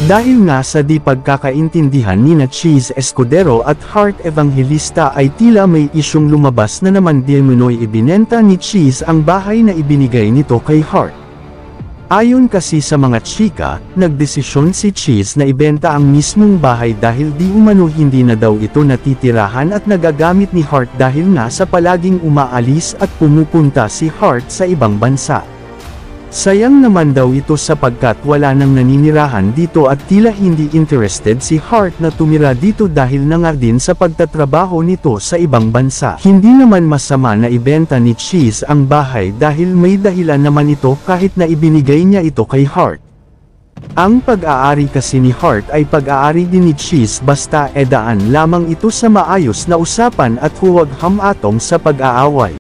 Dahil nga sa di pagkakaintindihan nina Cheese Escudero at Heart Evangelista ay tila may isyong lumabas na naman di umano'y ibinenta ni Cheese ang bahay na ibinigay nito kay Heart. Ayon kasi sa mga chika, nagdesisyon si Cheese na ibenta ang mismong bahay dahil di umano hindi na daw ito natitirahan at nagagamit ni Heart dahil nga sa palaging umaalis at pumupunta si Heart sa ibang bansa. Sayang naman daw ito sapagkat wala nang naninirahan dito at tila hindi interested si Heart na tumira dito dahil na nga din sa pagtatrabaho nito sa ibang bansa. Hindi naman masama na ibenta ni Cheese ang bahay dahil may dahilan naman ito kahit na ibinigay niya ito kay Heart. Ang pag-aari kasi ni Heart ay pag-aari din ni Cheese basta edaan lamang ito sa maayos na usapan at huwag hamatong sa pag-aaway.